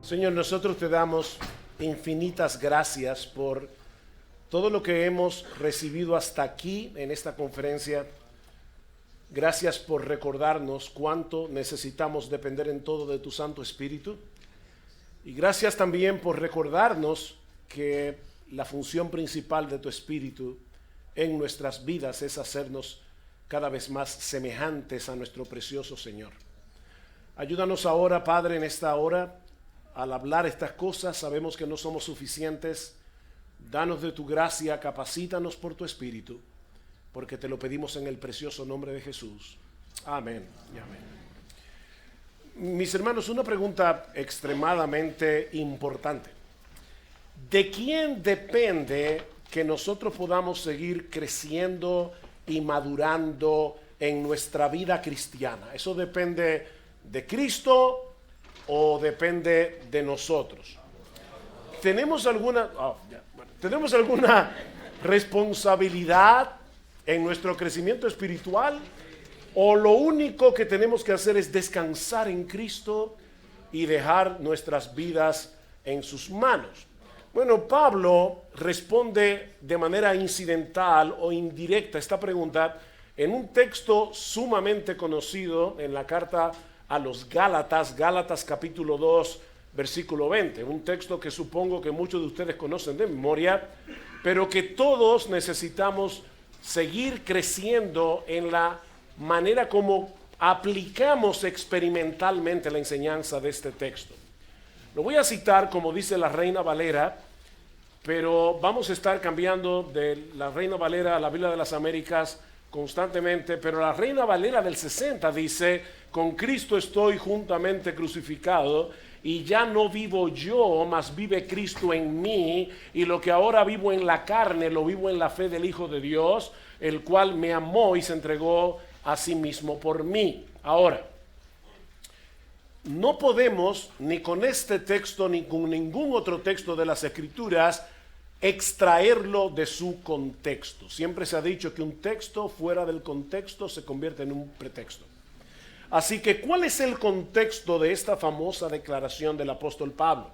Señor, nosotros te damos infinitas gracias por todo lo que hemos recibido hasta aquí en esta conferencia. Gracias por recordarnos cuánto necesitamos depender en todo de tu Santo Espíritu. Y gracias también por recordarnos que la función principal de tu Espíritu en nuestras vidas es hacernos cada vez más semejantes a nuestro precioso Señor. Ayúdanos ahora, Padre, en esta hora. Al hablar estas cosas sabemos que no somos suficientes. Danos de tu gracia, capacítanos por tu Espíritu, porque te lo pedimos en el precioso nombre de Jesús. Amén y amén. Mis hermanos, una pregunta extremadamente importante. ¿De quién depende que nosotros podamos seguir creciendo y madurando en nuestra vida cristiana? ¿Eso depende de Cristo o depende de nosotros? ¿Tenemos alguna responsabilidad en nuestro crecimiento espiritual? ¿O lo único que tenemos que hacer es descansar en Cristo y dejar nuestras vidas en sus manos? Bueno, Pablo responde de manera incidental o indirecta a esta pregunta en un texto sumamente conocido en la carta a los Gálatas capítulo 2, versículo 20, un texto que supongo que muchos de ustedes conocen de memoria, pero que todos necesitamos seguir creciendo en la manera como aplicamos experimentalmente la enseñanza de este texto. Lo voy a citar como dice la Reina Valera, pero vamos a estar cambiando de la Reina Valera a la Biblia de las Américas constantemente, pero la Reina Valera del 60 dice: con Cristo estoy juntamente crucificado, y ya no vivo yo, mas vive Cristo en mí, y lo que ahora vivo en la carne, lo vivo en la fe del Hijo de Dios, el cual me amó y se entregó a sí mismo por mí. Ahora, no podemos, ni con este texto, ni con ningún otro texto de las Escrituras, extraerlo de su contexto. Siempre se ha dicho que un texto fuera del contexto se convierte en un pretexto. Así que, ¿cuál es el contexto de esta famosa declaración del apóstol Pablo?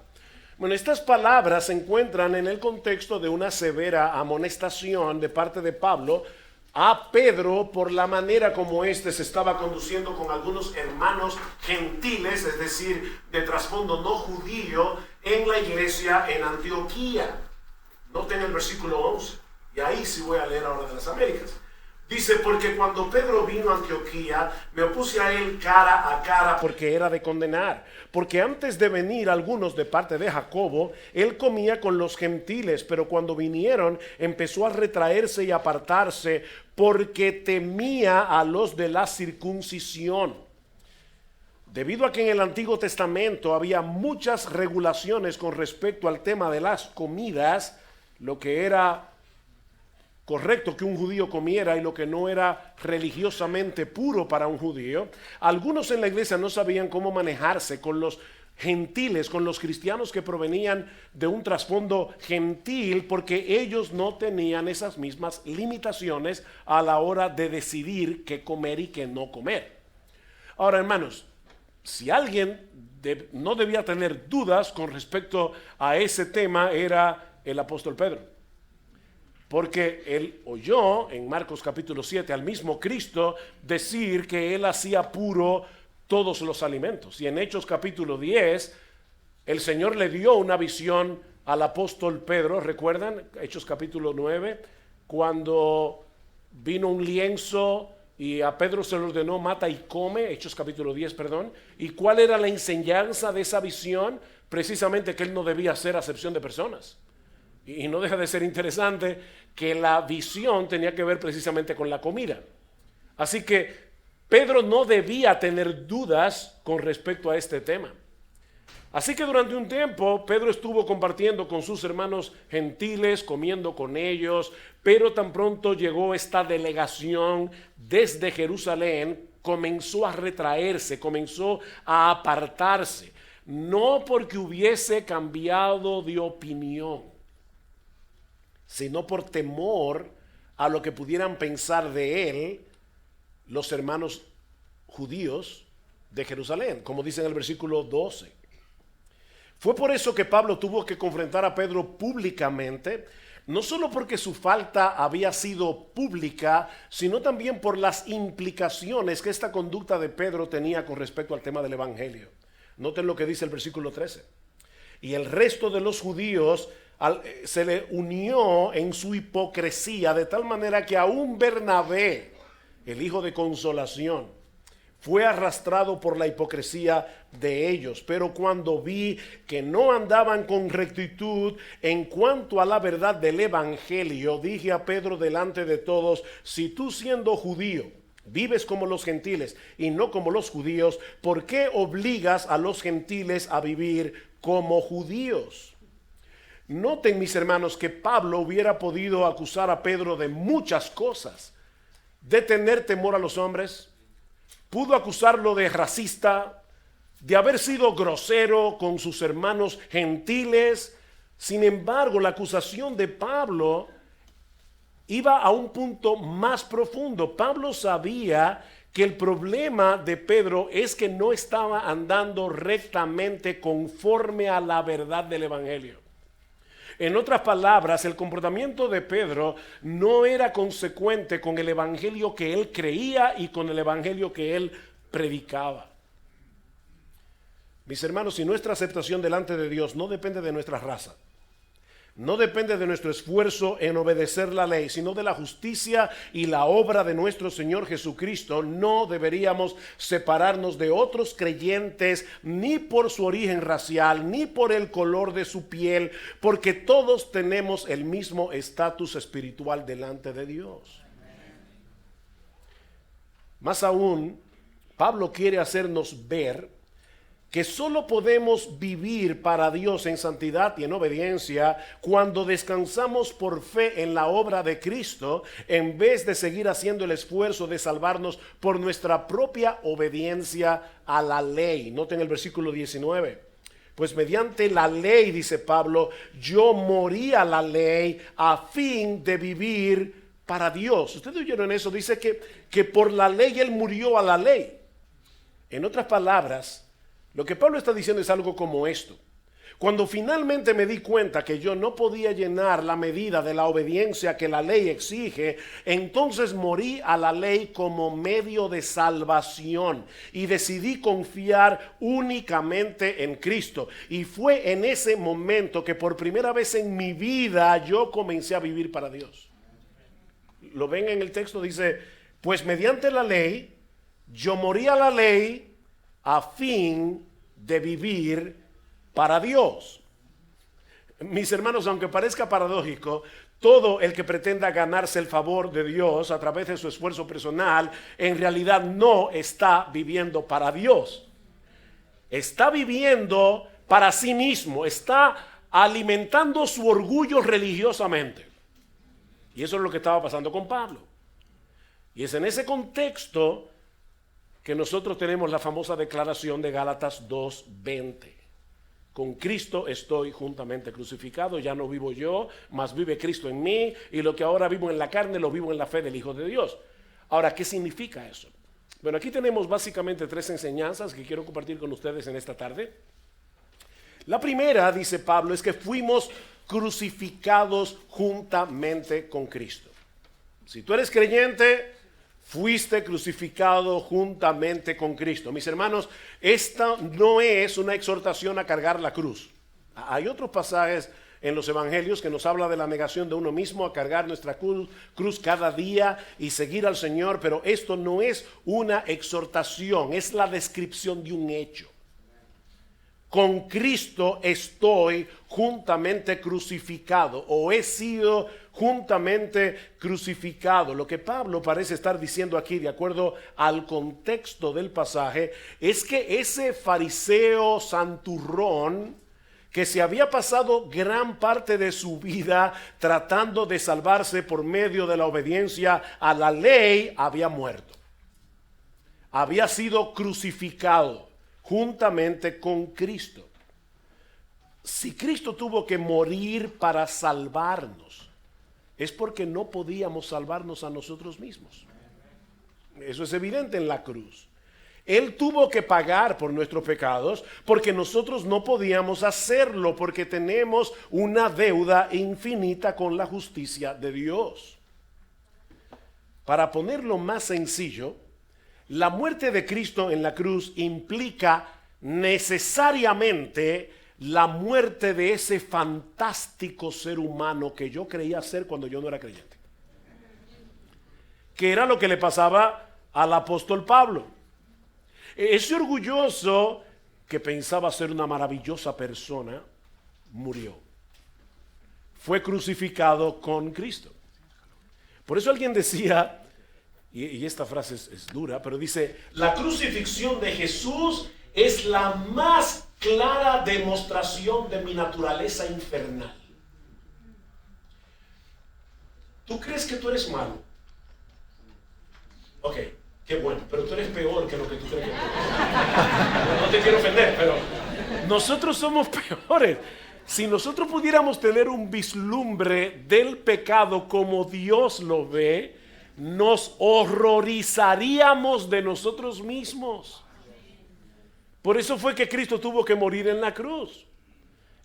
Bueno, estas palabras se encuentran en el contexto de una severa amonestación de parte de Pablo a Pedro por la manera como éste se estaba conduciendo con algunos hermanos gentiles, es decir, de trasfondo no judío, en la iglesia en Antioquía. Noten el versículo 11, y ahí sí voy a leer ahora de las Américas. Dice: porque cuando Pedro vino a Antioquía, me opuse a él cara a cara, porque era de condenar. Porque antes de venir algunos de parte de Jacobo, él comía con los gentiles, pero cuando vinieron empezó a retraerse y apartarse, porque temía a los de la circuncisión. Debido a que en el Antiguo Testamento había muchas regulaciones con respecto al tema de las comidas, lo que era correcto que un judío comiera y lo que no era religiosamente puro para un judío, algunos en la iglesia no sabían cómo manejarse con los gentiles, con los cristianos que provenían de un trasfondo gentil, porque ellos no tenían esas mismas limitaciones a la hora de decidir qué comer y qué no comer. Ahora, hermanos, si alguien no debía tener dudas con respecto a ese tema, era el apóstol Pedro. Porque él oyó en Marcos capítulo 7 al mismo Cristo decir que él hacía puro todos los alimentos. Y en Hechos capítulo 10, el Señor le dio una visión al apóstol Pedro. ¿Recuerdan? Hechos capítulo 9, cuando vino un lienzo y a Pedro se le ordenó: mata y come. Hechos capítulo 10, perdón. ¿Y cuál era la enseñanza de esa visión? Precisamente que él no debía hacer acepción de personas. Y no deja de ser interesante que la visión tenía que ver precisamente con la comida. Así que Pedro no debía tener dudas con respecto a este tema. Así que durante un tiempo Pedro estuvo compartiendo con sus hermanos gentiles, comiendo con ellos, pero tan pronto llegó esta delegación desde Jerusalén, comenzó a retraerse, comenzó a apartarse, no porque hubiese cambiado de opinión, sino por temor a lo que pudieran pensar de él los hermanos judíos de Jerusalén, como dice en el versículo 12. Fue por eso que Pablo tuvo que confrontar a Pedro públicamente, no solo porque su falta había sido pública, sino también por las implicaciones que esta conducta de Pedro tenía con respecto al tema del evangelio. Noten lo que dice el versículo 13. Y el resto de los judíos se le unió en su hipocresía, de tal manera que aún Bernabé, el hijo de consolación, fue arrastrado por la hipocresía de ellos. Pero cuando vi que no andaban con rectitud en cuanto a la verdad del evangelio, dije a Pedro delante de todos: si tú, siendo judío, vives como los gentiles y no como los judíos, ¿por qué obligas a los gentiles a vivir como judíos? Noten, mis hermanos, que Pablo hubiera podido acusar a Pedro de muchas cosas: de tener temor a los hombres, pudo acusarlo de racista, de haber sido grosero con sus hermanos gentiles. Sin embargo, la acusación de Pablo iba a un punto más profundo. Pablo sabía que el problema de Pedro es que no estaba andando rectamente conforme a la verdad del evangelio. En otras palabras, el comportamiento de Pedro no era consecuente con el evangelio que él creía y con el evangelio que él predicaba. Mis hermanos, si nuestra aceptación delante de Dios no depende de nuestra raza, no depende de nuestro esfuerzo en obedecer la ley, sino de la justicia y la obra de nuestro Señor Jesucristo, no deberíamos separarnos de otros creyentes ni por su origen racial, ni por el color de su piel, porque todos tenemos el mismo estatus espiritual delante de Dios. Más aún, Pablo quiere hacernos ver que solo podemos vivir para Dios en santidad y en obediencia cuando descansamos por fe en la obra de Cristo, en vez de seguir haciendo el esfuerzo de salvarnos por nuestra propia obediencia a la ley. Noten el versículo 19. Pues mediante la ley, dice Pablo, yo morí a la ley a fin de vivir para Dios. Ustedes oyeron eso, dice que por la ley él murió a la ley. En otras palabras, lo que Pablo está diciendo es algo como esto: cuando finalmente me di cuenta que yo no podía llenar la medida de la obediencia que la ley exige, entonces morí a la ley como medio de salvación y decidí confiar únicamente en Cristo. Y fue en ese momento que por primera vez en mi vida yo comencé a vivir para Dios. Lo ven en el texto, dice: pues mediante la ley yo morí a la ley a fin de vivir para Dios. Mis hermanos, aunque parezca paradójico, todo el que pretenda ganarse el favor de Dios a través de su esfuerzo personal, en realidad no está viviendo para Dios. Está viviendo para sí mismo, está alimentando su orgullo religiosamente. Y eso es lo que estaba pasando con Pablo. Y es en ese contexto que nosotros tenemos la famosa declaración de Gálatas 2:20. Con Cristo estoy juntamente crucificado, ya no vivo yo, mas vive Cristo en mí, y lo que ahora vivo en la carne lo vivo en la fe del Hijo de Dios. Ahora, ¿qué significa eso? Bueno, aquí tenemos básicamente 3 enseñanzas que quiero compartir con ustedes en esta tarde. La primera, dice Pablo, es que fuimos crucificados juntamente con Cristo. Si tú eres creyente, fuiste crucificado juntamente con Cristo. Mis hermanos, esta no es una exhortación a cargar la cruz. Hay otros pasajes en los evangelios que nos habla de la negación de uno mismo, a cargar nuestra cruz cada día y seguir al Señor, pero esto no es una exhortación, es la descripción de un hecho. Con Cristo estoy juntamente crucificado, o he sido juntamente crucificado. Lo que Pablo parece estar diciendo aquí, de acuerdo al contexto del pasaje, es que ese fariseo santurrón, que se había pasado gran parte de su vida tratando de salvarse por medio de la obediencia a la ley, había muerto. Había sido crucificado juntamente con Cristo. Si Cristo tuvo que morir para salvarnos, es porque no podíamos salvarnos a nosotros mismos. Eso es evidente en la cruz. Él tuvo que pagar por nuestros pecados porque nosotros no podíamos hacerlo porque tenemos una deuda infinita con la justicia de Dios. Para ponerlo más sencillo, la muerte de Cristo en la cruz implica necesariamente la muerte de ese fantástico ser humano que yo creía ser cuando yo no era creyente. Que era lo que le pasaba al apóstol Pablo. Ese orgulloso que pensaba ser una maravillosa persona, murió. Fue crucificado con Cristo. Por eso alguien decía, y esta frase es dura, pero dice, la crucifixión de Jesús es la más clara demostración de mi naturaleza infernal. ¿Tú crees que tú eres malo? Ok, qué bueno, pero tú eres peor que lo que tú crees que tú eres. No te quiero ofender, pero nosotros somos peores. Si nosotros pudiéramos tener un vislumbre del pecado como Dios lo ve, nos horrorizaríamos de nosotros mismos. Por eso fue que Cristo tuvo que morir en la cruz.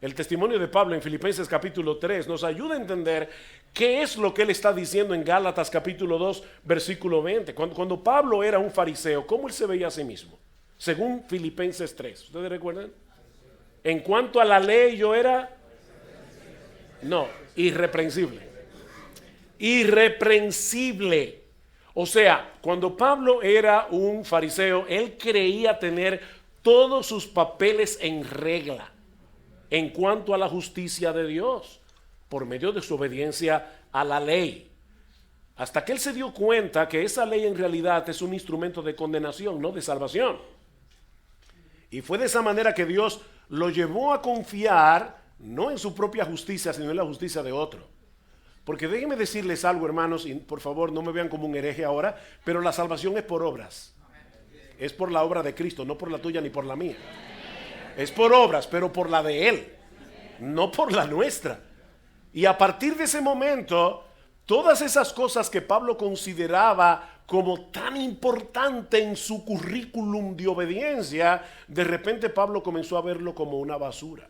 El testimonio de Pablo en Filipenses capítulo 3 nos ayuda a entender qué es lo que él está diciendo en Gálatas capítulo 2 versículo 20. Cuando Pablo era un fariseo, ¿cómo él se veía a sí mismo? Según Filipenses 3. ¿Ustedes recuerdan? En cuanto a la ley yo era, irreprensible. Irreprensible. O sea, cuando Pablo era un fariseo, él creía tener todos sus papeles en regla en cuanto a la justicia de Dios, por medio de su obediencia a la ley. Hasta que él se dio cuenta que esa ley en realidad es un instrumento de condenación, no de salvación. Y fue de esa manera que Dios lo llevó a confiar no en su propia justicia, sino en la justicia de otro. Porque déjenme decirles algo, hermanos, y por favor no me vean como un hereje ahora, pero la salvación es por obras. Es por la obra de Cristo, no por la tuya ni por la mía. Es por obras, pero por la de Él, no por la nuestra. Y a partir de ese momento, todas esas cosas que Pablo consideraba como tan importante en su currículum de obediencia, de repente Pablo comenzó a verlo como una basura,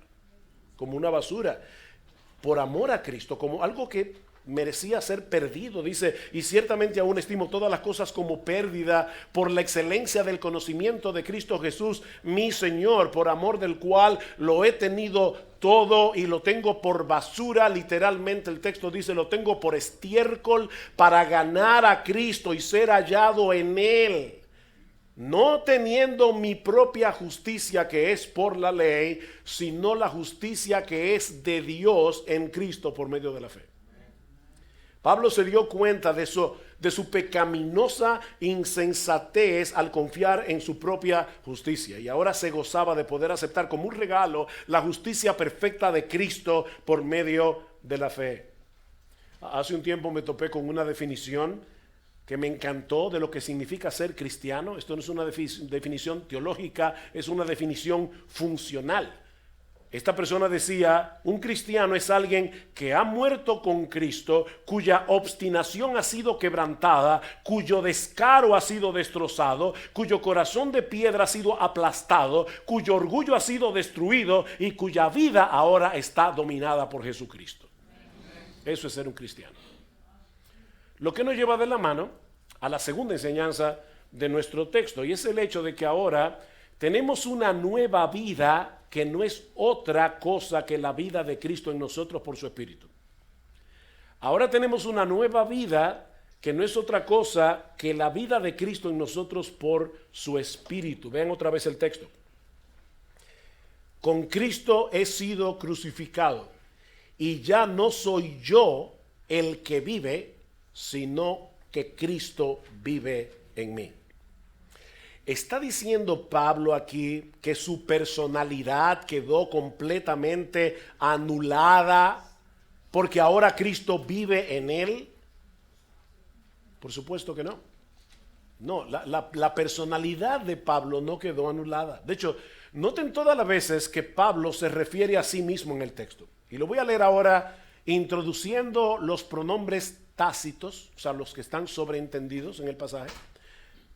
por amor a Cristo, como algo que merecía ser perdido. Dice, y ciertamente aún estimo todas las cosas como pérdida por la excelencia del conocimiento de Cristo Jesús, mi Señor, por amor del cual lo he tenido todo y lo tengo por basura. Literalmente el texto dice, lo tengo por estiércol para ganar a Cristo y ser hallado en Él, no teniendo mi propia justicia que es por la ley, sino la justicia que es de Dios en Cristo por medio de la fe. Pablo se dio cuenta de su pecaminosa insensatez al confiar en su propia justicia, y ahora se gozaba de poder aceptar como un regalo la justicia perfecta de Cristo por medio de la fe. Hace un tiempo me topé con una definición que me encantó de lo que significa ser cristiano. Esto no es una definición teológica, es una definición funcional. Esta persona decía, un cristiano es alguien que ha muerto con Cristo, cuya obstinación ha sido quebrantada, cuyo descaro ha sido destrozado, cuyo corazón de piedra ha sido aplastado, cuyo orgullo ha sido destruido y cuya vida ahora está dominada por Jesucristo. Eso es ser un cristiano. Lo que nos lleva de la mano a la segunda enseñanza de nuestro texto, y es el hecho de que ahora tenemos una nueva vida que no es otra cosa que la vida de Cristo en nosotros por su Espíritu. Ahora tenemos una nueva vida que no es otra cosa que la vida de Cristo en nosotros por su Espíritu. Vean otra vez el texto. Con Cristo he sido crucificado, y ya no soy yo el que vive, sino que Cristo vive en mí. Está diciendo Pablo aquí que su personalidad quedó completamente anulada porque ahora Cristo vive en él. Por supuesto que no. No, la personalidad de Pablo no quedó anulada. De hecho, noten todas las veces que Pablo se refiere a sí mismo en el texto. Y lo voy a leer ahora introduciendo los pronombres tácitos, o sea, los que están sobreentendidos en el pasaje.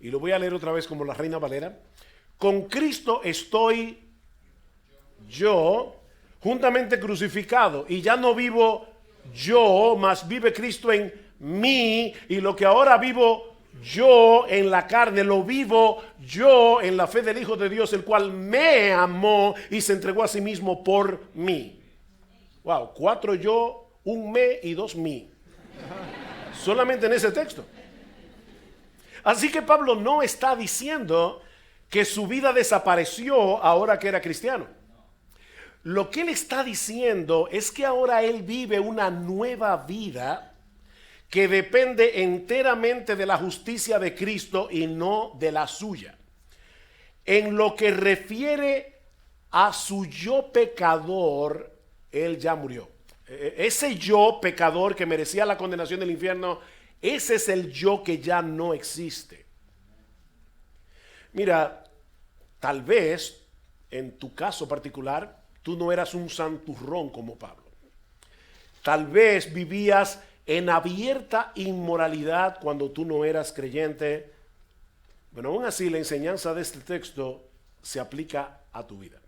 y lo voy a leer otra vez como la Reina Valera. Con Cristo estoy yo juntamente crucificado, y ya no vivo yo, mas vive Cristo en mí, y lo que ahora vivo yo en la carne, lo vivo yo en la fe del Hijo de Dios, el cual me amó y se entregó a sí mismo por mí. Wow, 4 yo, 1 me y 2 mí. Solamente en ese texto. Así que Pablo no está diciendo que su vida desapareció ahora que era cristiano. Lo que él está diciendo es que ahora él vive una nueva vida que depende enteramente de la justicia de Cristo y no de la suya. En lo que refiere a su yo pecador, él ya murió. Ese yo pecador que merecía la condenación del infierno, ese es el yo que ya no existe. Mira, tal vez en tu caso particular, tú no eras un santurrón como Pablo. Tal vez vivías en abierta inmoralidad cuando tú no eras creyente. Bueno, aún así la enseñanza de este texto se aplica a tu vida.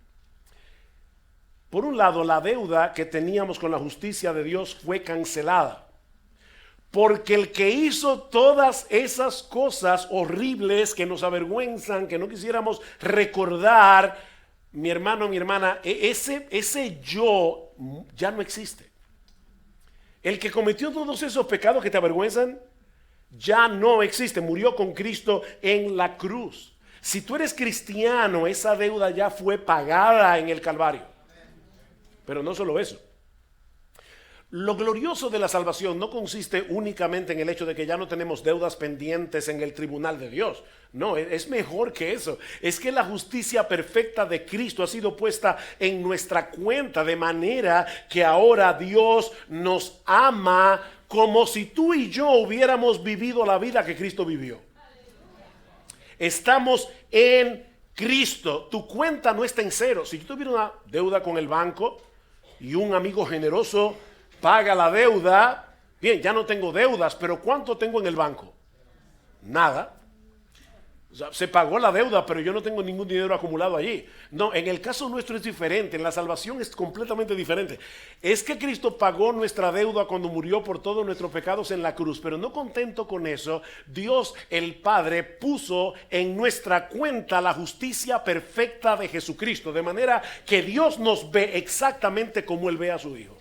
Por un lado, la deuda que teníamos con la justicia de Dios fue cancelada, porque el que hizo todas esas cosas horribles que nos avergüenzan, que no quisiéramos recordar, mi hermano, mi hermana, ese yo ya no existe. El que cometió todos esos pecados que te avergüenzan, ya no existe. Murió con Cristo en la cruz. Si tú eres cristiano, esa deuda ya fue pagada en el Calvario. Pero no solo eso. Lo glorioso de la salvación no consiste únicamente en el hecho de que ya no tenemos deudas pendientes en el tribunal de Dios. No, es mejor que eso. Es que la justicia perfecta de Cristo ha sido puesta en nuestra cuenta, de manera que ahora Dios nos ama como si tú y yo hubiéramos vivido la vida que Cristo vivió. Estamos en Cristo. Tu cuenta no está en cero. Si yo tuviera una deuda con el banco y un amigo generoso paga la deuda, bien, ya no tengo deudas, pero ¿cuánto tengo en el banco? Nada. O sea, se pagó la deuda, pero yo no tengo ningún dinero acumulado allí. No, en el caso nuestro es diferente, en la salvación es completamente diferente. Es que Cristo pagó nuestra deuda cuando murió por todos nuestros pecados en la cruz, pero no contento con eso, Dios el Padre puso en nuestra cuenta la justicia perfecta de Jesucristo, de manera que Dios nos ve exactamente como Él ve a su Hijo.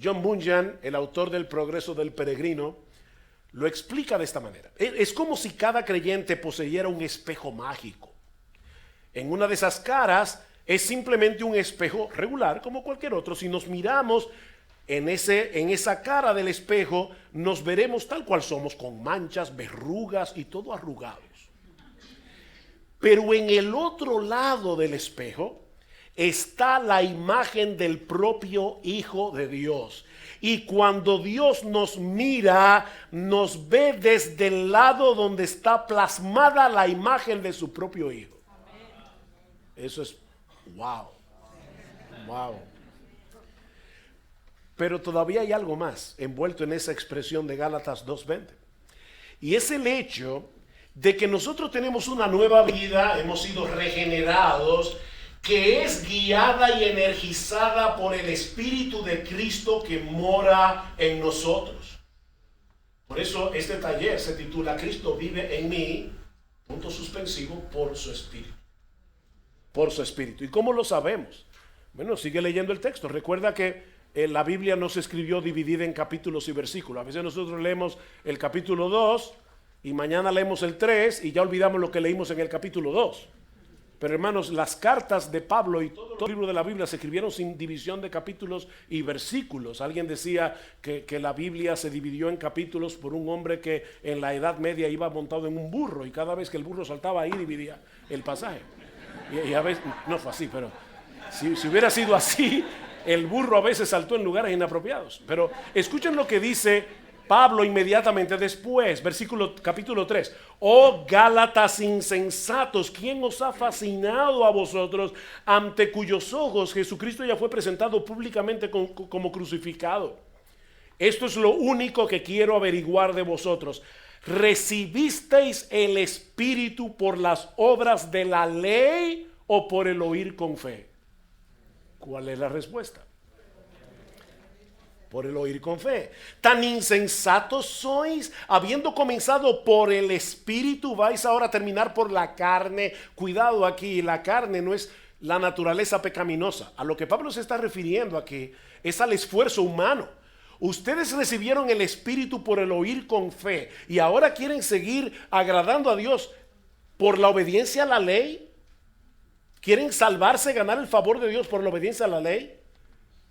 John Bunyan, el autor del Progreso del Peregrino, lo explica de esta manera. Es como si cada creyente poseyera un espejo mágico. En una de esas caras es simplemente un espejo regular como cualquier otro. Si nos miramos en esa cara del espejo, nos veremos tal cual somos, con manchas, verrugas y todo arrugados. Pero en el otro lado del espejo está la imagen del propio Hijo de Dios. Y cuando Dios nos mira, nos ve desde el lado donde está plasmada la imagen de su propio Hijo. Eso es wow. Wow. Pero todavía hay algo más envuelto en esa expresión de Gálatas 2:20. Y es el hecho de que nosotros tenemos una nueva vida, hemos sido regenerados, que es guiada y energizada por el Espíritu de Cristo que mora en nosotros. Por eso este taller se titula Cristo vive en mí, punto suspensivo, por su Espíritu. Por su Espíritu. ¿Y cómo lo sabemos? Bueno, sigue leyendo el texto. Recuerda que la Biblia no se escribió dividida en capítulos y versículos. A veces nosotros leemos el capítulo 2 y mañana leemos el 3 y ya olvidamos lo que leímos en el capítulo 2. Pero hermanos, las cartas de Pablo y todo el libro de la Biblia se escribieron sin división de capítulos y versículos. Alguien decía que la Biblia se dividió en capítulos por un hombre que en la Edad Media iba montado en un burro y cada vez que el burro saltaba ahí dividía el pasaje. Y a veces, no fue así, pero si hubiera sido así, el burro a veces saltó en lugares inapropiados. Pero escuchen lo que dice Pablo inmediatamente después, capítulo 3. Oh Gálatas insensatos, ¿quién os ha fascinado a vosotros, ante cuyos ojos Jesucristo ya fue presentado públicamente como crucificado? Esto es lo único que quiero averiguar de vosotros. ¿recibisteis el Espíritu por las obras de la ley o por el oír con fe? ¿Cuál es la respuesta? Por el oír con fe. Tan insensatos sois, habiendo comenzado por el Espíritu, vais ahora a terminar por la carne. Cuidado aquí, la carne no es la naturaleza pecaminosa. A lo que Pablo se está refiriendo aquí es al esfuerzo humano. Ustedes recibieron el Espíritu por el oír con fe y ahora quieren seguir agradando a Dios por la obediencia a la ley. ¿Quieren salvarse, ganar el favor de Dios por la obediencia a la ley?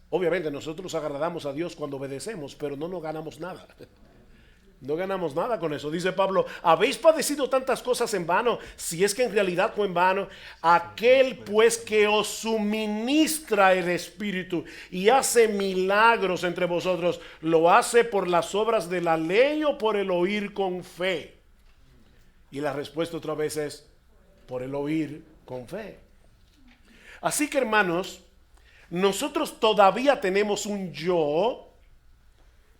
Obviamente nosotros agradamos a Dios cuando obedecemos, pero no nos ganamos nada. No ganamos nada con eso. Dice Pablo, habéis padecido tantas cosas en vano, si es que en realidad fue en vano. Aquel pues que os suministra el Espíritu y hace milagros entre vosotros, ¿lo hace por las obras de la ley o por el oír con fe? Y la respuesta otra vez es, por el oír con fe. Así que, hermanos, nosotros todavía tenemos un yo,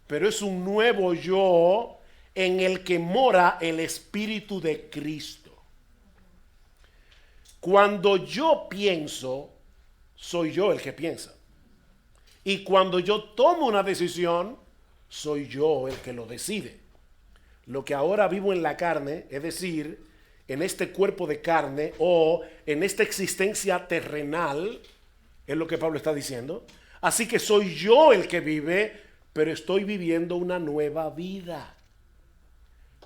pero es un nuevo yo en el que mora el Espíritu de Cristo. Cuando yo pienso, soy yo el que piensa. Y cuando yo tomo una decisión, soy yo el que lo decide. Lo que ahora vivo en la carne, es decir, en este cuerpo de carne o en esta existencia terrenal, es lo que Pablo está diciendo. Así que soy yo el que vive, pero estoy viviendo una nueva vida.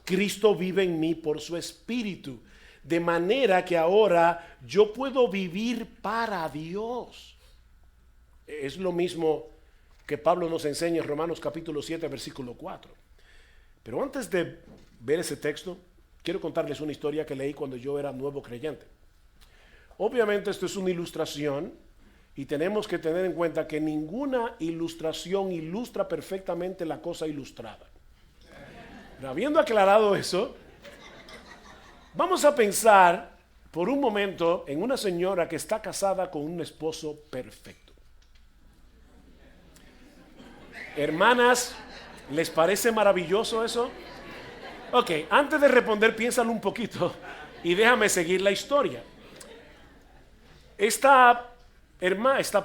Cristo vive en mí por su Espíritu, de manera que ahora yo puedo vivir para Dios. Es lo mismo que Pablo nos enseña en Romanos capítulo 7, versículo 4. Pero antes de ver ese texto, quiero contarles una historia que leí cuando yo era nuevo creyente. Obviamente esto es una ilustración y tenemos que tener en cuenta que ninguna ilustración ilustra perfectamente la cosa ilustrada. Pero habiendo aclarado eso, vamos a pensar por un momento en una señora que está casada con un esposo perfecto. Hermanas, ¿les parece maravilloso eso? Ok, antes de responder, piénsalo un poquito y déjame seguir la historia. Esta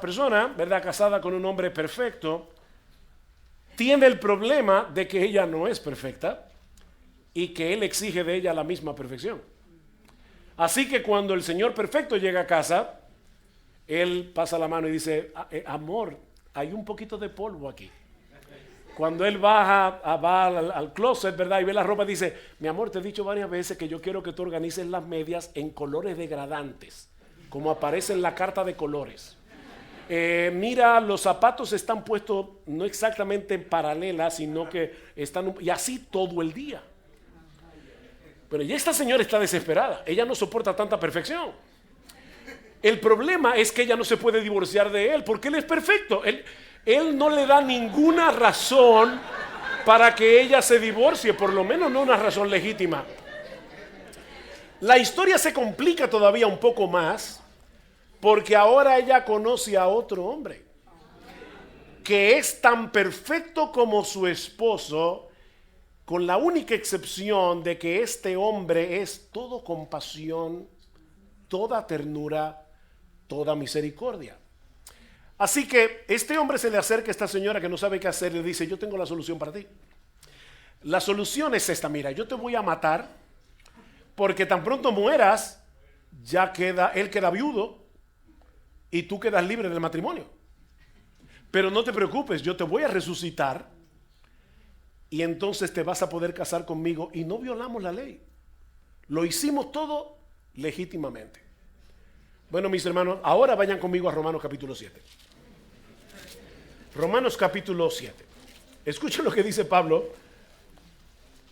persona, ¿verdad?, casada con un hombre perfecto, tiene el problema de que ella no es perfecta y que él exige de ella la misma perfección. Así que cuando el Señor perfecto llega a casa, él pasa la mano y dice, amor, hay un poquito de polvo aquí. Cuando él va al closet, ¿verdad?, y ve la ropa, dice, mi amor, te he dicho varias veces que yo quiero que tú organices las medias en colores degradantes, como aparece en la carta de colores. Mira, los zapatos están puestos no exactamente en paralela, sino que están, y así todo el día. Pero ya esta señora está desesperada, ella no soporta tanta perfección. El problema es que ella no se puede divorciar de él, porque él es perfecto. Él no le da ninguna razón para que ella se divorcie, por lo menos no una razón legítima. La historia se complica todavía un poco más, porque ahora ella conoce a otro hombre que es tan perfecto como su esposo, con la única excepción de que este hombre es todo compasión, toda ternura, toda misericordia. Así que este hombre se le acerca a esta señora que no sabe qué hacer y le dice, yo tengo la solución para ti. La solución es esta, mira, yo te voy a matar porque tan pronto mueras, él queda viudo y tú quedas libre del matrimonio. Pero no te preocupes, yo te voy a resucitar y entonces te vas a poder casar conmigo y no violamos la ley. Lo hicimos todo legítimamente. Bueno, mis hermanos, ahora vayan conmigo a Romanos capítulo 7. Romanos capítulo 7. Escuchen lo que dice Pablo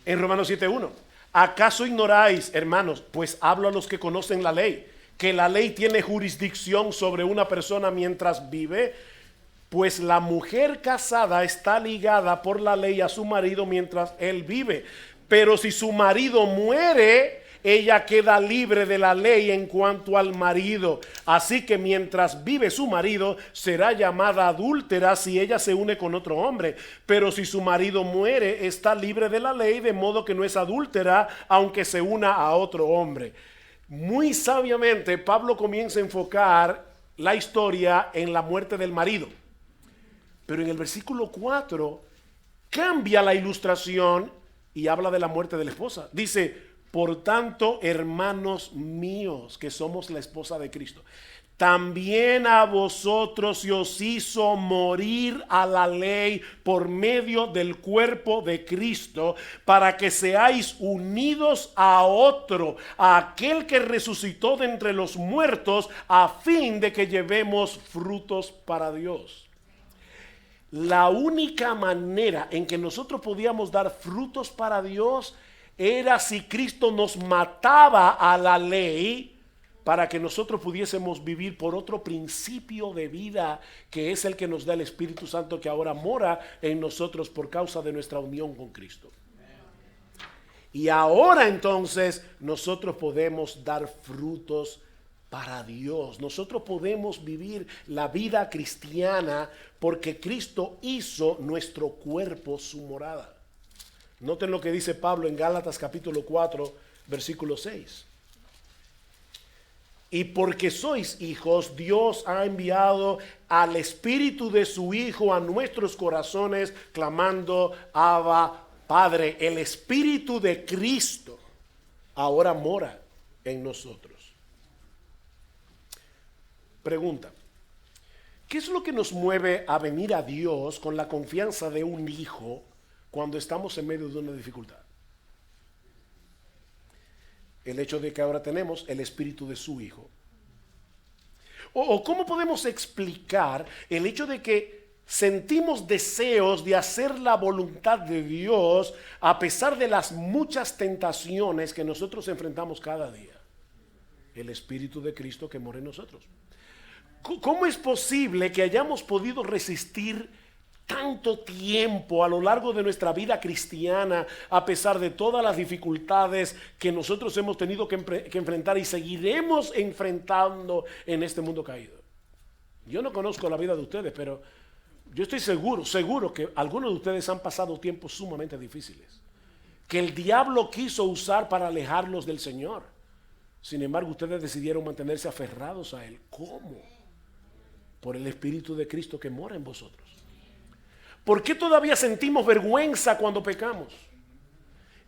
en Romanos 7:1. ¿Acaso ignoráis, hermanos, pues hablo a los que conocen la ley, que la ley tiene jurisdicción sobre una persona mientras vive? Pues la mujer casada está ligada por la ley a su marido mientras él vive. Pero si su marido muere, ella queda libre de la ley en cuanto al marido. Así que mientras vive su marido, será llamada adúltera si ella se une con otro hombre. Pero si su marido muere, está libre de la ley, de modo que no es adúltera, aunque se una a otro hombre. Muy sabiamente, Pablo comienza a enfocar la historia en la muerte del marido. Pero en el versículo 4 cambia la ilustración y habla de la muerte de la esposa. Dice, por tanto, hermanos míos, que somos la esposa de Cristo, también a vosotros se os hizo morir a la ley por medio del cuerpo de Cristo, para que seáis unidos a otro, a aquel que resucitó de entre los muertos, a fin de que llevemos frutos para Dios. La única manera en que nosotros podíamos dar frutos para Dios era si Cristo nos mataba a la ley para que nosotros pudiésemos vivir por otro principio de vida, que es el que nos da el Espíritu Santo, que ahora mora en nosotros por causa de nuestra unión con Cristo. Y ahora entonces nosotros podemos dar frutos para Dios. Nosotros podemos vivir la vida cristiana porque Cristo hizo nuestro cuerpo su morada. Noten lo que dice Pablo en Gálatas capítulo 4, versículo 6. Y porque sois hijos, Dios ha enviado al Espíritu de su Hijo a nuestros corazones, clamando, Abba, Padre. El Espíritu de Cristo ahora mora en nosotros. Pregunta, ¿qué es lo que nos mueve a venir a Dios con la confianza de un hijo cuando estamos en medio de una dificultad? El hecho de que ahora tenemos el Espíritu de su Hijo. O ¿cómo podemos explicar el hecho de que sentimos deseos de hacer la voluntad de Dios a pesar de las muchas tentaciones que nosotros enfrentamos cada día? El Espíritu de Cristo que mora en nosotros. ¿Cómo es posible que hayamos podido resistir tanto tiempo a lo largo de nuestra vida cristiana, a pesar de todas las dificultades que nosotros hemos tenido que enfrentar y seguiremos enfrentando en este mundo caído? Yo no conozco la vida de ustedes, pero yo estoy seguro que algunos de ustedes han pasado tiempos sumamente difíciles, que el diablo quiso usar para alejarlos del Señor. Sin embargo, ustedes decidieron mantenerse aferrados a Él. ¿Cómo? Por el Espíritu de Cristo que mora en vosotros. ¿Por qué todavía sentimos vergüenza cuando pecamos?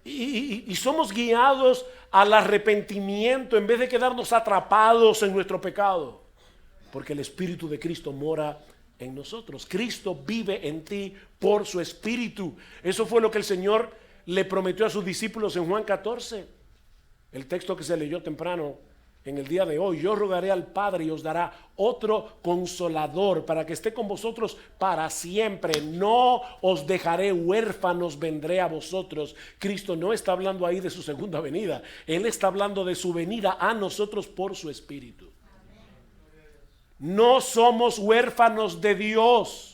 Y somos guiados al arrepentimiento en vez de quedarnos atrapados en nuestro pecado. Porque el Espíritu de Cristo mora en nosotros. Cristo vive en ti por su Espíritu. Eso fue lo que el Señor le prometió a sus discípulos en Juan 14. El texto que se leyó temprano en el día de hoy. Yo rogaré al Padre y os dará otro consolador para que esté con vosotros para siempre. No os dejaré huérfanos, vendré a vosotros. Cristo no está hablando ahí de su segunda venida. Él está hablando de su venida a nosotros por su Espíritu. No somos huérfanos de Dios.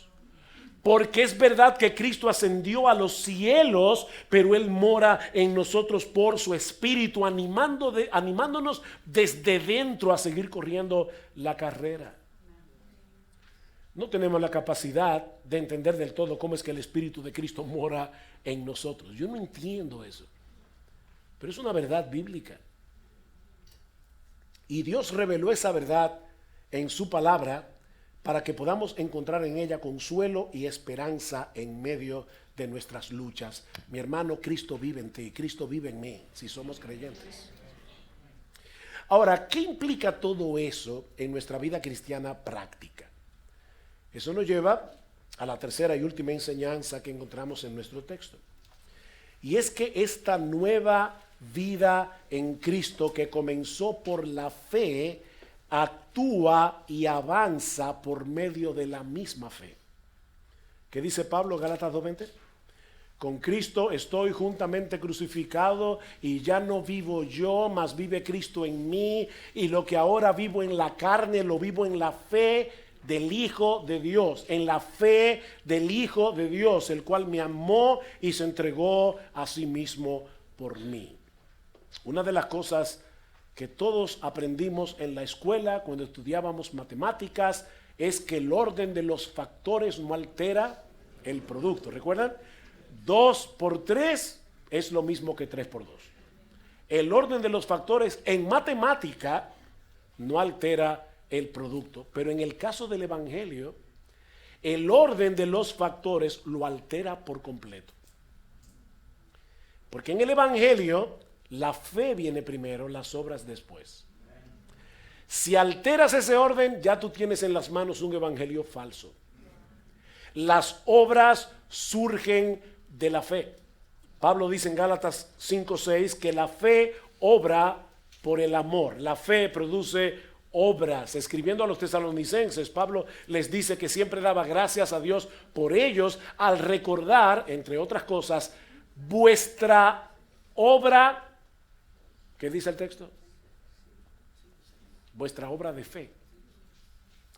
Porque es verdad que Cristo ascendió a los cielos, pero Él mora en nosotros por su Espíritu, animándonos desde dentro a seguir corriendo la carrera. No tenemos la capacidad de entender del todo cómo es que el Espíritu de Cristo mora en nosotros. Yo no entiendo eso, pero es una verdad bíblica. Y Dios reveló esa verdad en su palabra para que podamos encontrar en ella consuelo y esperanza en medio de nuestras luchas. Mi hermano, Cristo vive en ti, Cristo vive en mí, si somos creyentes. Ahora, ¿qué implica todo eso en nuestra vida cristiana práctica? Eso nos lleva a la tercera y última enseñanza que encontramos en nuestro texto. Y es que esta nueva vida en Cristo que comenzó por la fe, actúa y avanza por medio de la misma fe. ¿Qué dice Pablo, Gálatas 2:20? Con Cristo estoy juntamente crucificado y ya no vivo yo, mas vive Cristo en mí, y lo que ahora vivo en la carne lo vivo en la fe del Hijo de Dios, en la fe del Hijo de Dios, el cual me amó y se entregó a sí mismo por mí. Una de las cosas que todos aprendimos en la escuela cuando estudiábamos matemáticas es que el orden de los factores no altera el producto. ¿Recuerdan? 2 por 3 es lo mismo que 3 por 2. El orden de los factores en matemática no altera el producto, pero en el caso del Evangelio, el orden de los factores lo altera por completo. Porque en el Evangelio la fe viene primero, las obras después. Si alteras ese orden, ya tú tienes en las manos un evangelio falso. Las obras surgen de la fe. Pablo dice en Gálatas 5:6 que la fe obra por el amor. La fe produce obras. Escribiendo a los tesalonicenses, Pablo les dice que siempre daba gracias a Dios por ellos al recordar, entre otras cosas, vuestra obra. ¿Qué dice el texto? Vuestra obra de fe.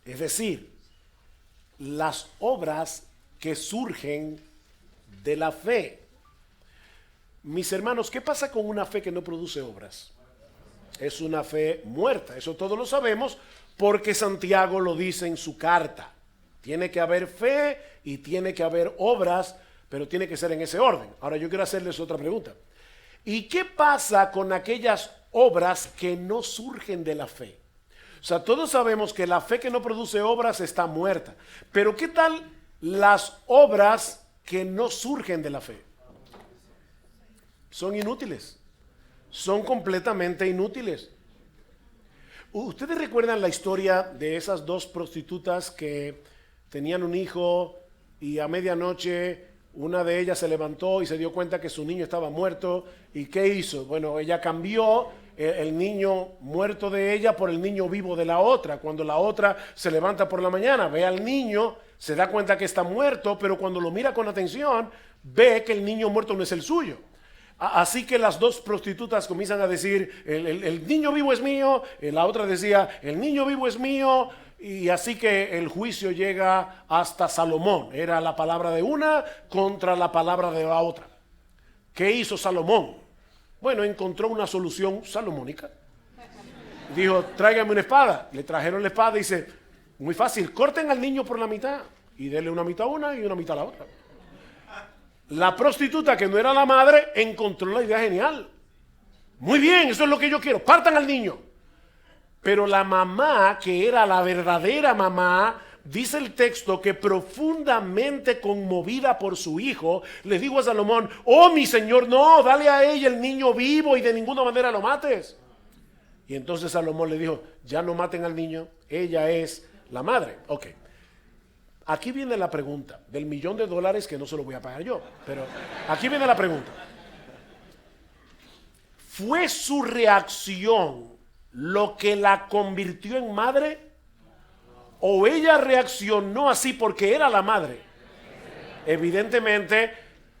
Es decir, las obras que surgen de la fe. Mis hermanos, ¿qué pasa con una fe que no produce obras? Es una fe muerta. Eso todos lo sabemos porque Santiago lo dice en su carta. Tiene que haber fe y tiene que haber obras, pero tiene que ser en ese orden. Ahora yo quiero hacerles otra pregunta. ¿Y qué pasa con aquellas obras que no surgen de la fe? O sea, todos sabemos que la fe que no produce obras está muerta. Pero ¿qué tal las obras que no surgen de la fe? Son inútiles. Son completamente inútiles. ¿Ustedes recuerdan la historia de esas 2 prostitutas que tenían un hijo y a medianoche una de ellas se levantó y se dio cuenta que su niño estaba muerto? ¿Y qué hizo? Bueno, ella cambió el niño muerto de ella por el niño vivo de la otra. Cuando la otra se levanta por la mañana, ve al niño, se da cuenta que está muerto, pero cuando lo mira con atención, ve que el niño muerto no es el suyo. Así que las 2 prostitutas comienzan a decir, el niño vivo es mío, la otra decía, el niño vivo es mío. Y así que el juicio llega hasta Salomón. Era la palabra de una contra la palabra de la otra. ¿Qué hizo Salomón? Bueno, encontró una solución salomónica. Dijo, tráigame una espada. Le trajeron la espada y dice, muy fácil, corten al niño por la mitad y denle una mitad a una y una mitad a la otra. La prostituta, que no era la madre, encontró la idea genial. Muy bien, eso es lo que yo quiero, partan al niño. Pero la mamá, que era la verdadera mamá, dice el texto que profundamente conmovida por su hijo, le dijo a Salomón, oh mi señor, no, dale a ella el niño vivo y de ninguna manera lo mates. Y entonces Salomón le dijo, ya no maten al niño, ella es la madre. Ok, aquí viene la pregunta del $1.000.000 que no se lo voy a pagar yo, pero aquí viene la pregunta. ¿Fue su reacción lo que la convirtió en madre? ¿O ella reaccionó así porque era la madre? Evidentemente,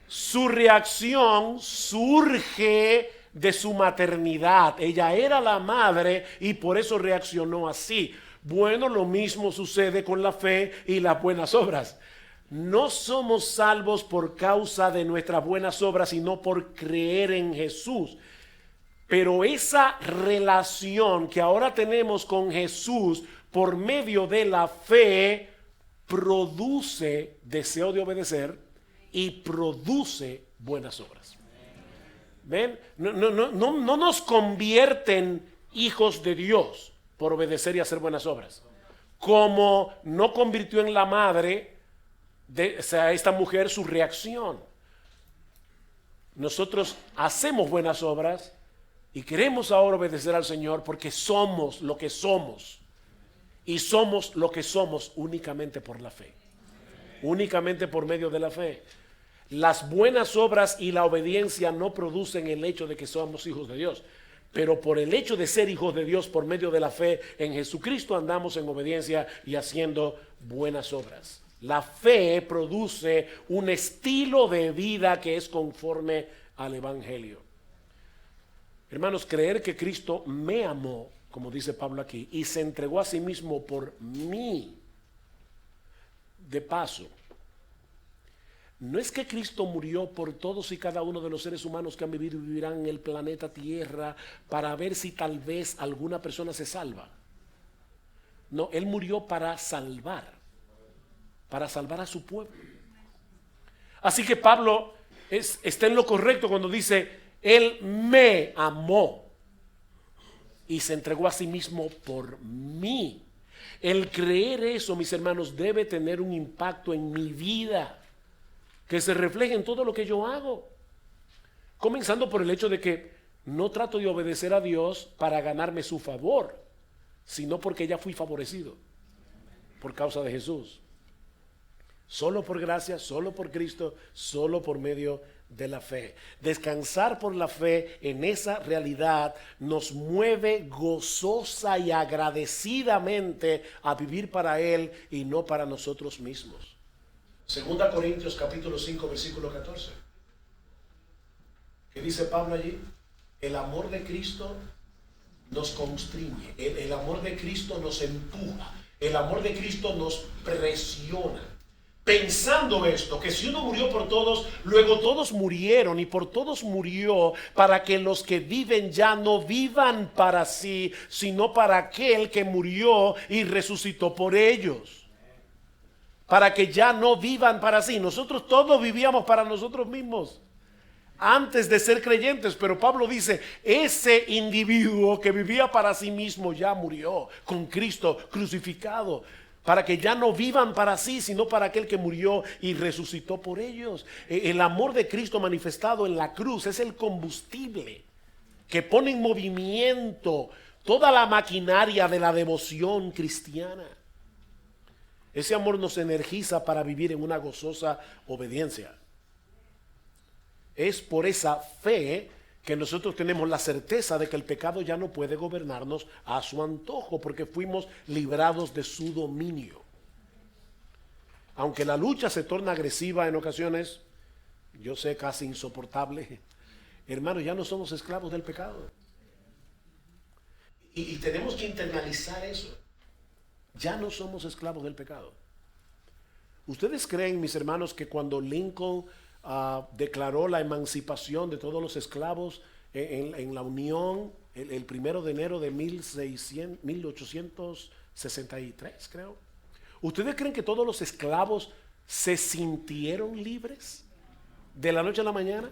su reacción surge de su maternidad. Ella era la madre y por eso reaccionó así. Bueno, lo mismo sucede con la fe y las buenas obras. No somos salvos por causa de nuestras buenas obras, sino por creer en Jesús. Pero esa relación que ahora tenemos con Jesús por medio de la fe produce deseo de obedecer y produce buenas obras. ¿Ven? No nos convierten hijos de Dios por obedecer y hacer buenas obras. Como no convirtió en la madre de esta mujer su reacción. Nosotros hacemos buenas obras y queremos ahora obedecer al Señor porque somos lo que somos. Y somos lo que somos únicamente por la fe. Únicamente por medio de la fe. Las buenas obras y la obediencia no producen el hecho de que somos hijos de Dios. Pero por el hecho de ser hijos de Dios por medio de la fe en Jesucristo andamos en obediencia y haciendo buenas obras. La fe produce un estilo de vida que es conforme al Evangelio. Hermanos, creer que Cristo me amó, como dice Pablo aquí, y se entregó a sí mismo por mí. De paso, No es que Cristo murió por todos y cada uno de los seres humanos que han vivido y vivirán en el planeta Tierra para ver si tal vez alguna persona se salva. No, Él murió para salvar a su pueblo. Así que Pablo está en lo correcto cuando dice, Él me amó y se entregó a sí mismo por mí. El creer eso, mis hermanos, debe tener un impacto en mi vida, que se refleje en todo lo que yo hago. Comenzando por el hecho de que no trato de obedecer a Dios para ganarme su favor, sino porque ya fui favorecido por causa de Jesús. Solo por gracia, solo por Cristo, solo por medio de la fe. Descansar por la fe en esa realidad nos mueve gozosa y agradecidamente a vivir para Él y no para nosotros mismos. 2 Corintios capítulo 5 versículo 14. ¿Qué dice Pablo allí? El amor de Cristo nos constriñe, el amor de Cristo nos empuja, el amor de Cristo nos presiona. Pensando esto, que si uno murió por todos, luego todos murieron y por todos murió, para que los que viven ya no vivan para sí, sino para aquel que murió y resucitó por ellos. Para que ya no vivan para sí. Nosotros todos vivíamos para nosotros mismos antes de ser creyentes, pero Pablo dice, ese individuo que vivía para sí mismo ya murió con Cristo crucificado, para que ya no vivan para sí, sino para aquel que murió y resucitó por ellos. El amor de Cristo manifestado en la cruz es el combustible que pone en movimiento toda la maquinaria de la devoción cristiana. Ese amor nos energiza para vivir en una gozosa obediencia. Es por esa fe que nosotros tenemos la certeza de que el pecado ya no puede gobernarnos a su antojo, porque fuimos librados de su dominio. Aunque la lucha se torna agresiva en ocasiones, yo sé, casi insoportable, hermanos, ya no somos esclavos del pecado. Y tenemos que internalizar eso. Ya no somos esclavos del pecado. ¿Ustedes creen, mis hermanos, que cuando Lincoln declaró la emancipación de todos los esclavos en la Unión el 1 de enero de 1863, creo? ¿Ustedes creen que todos los esclavos se sintieron libres de la noche a la mañana?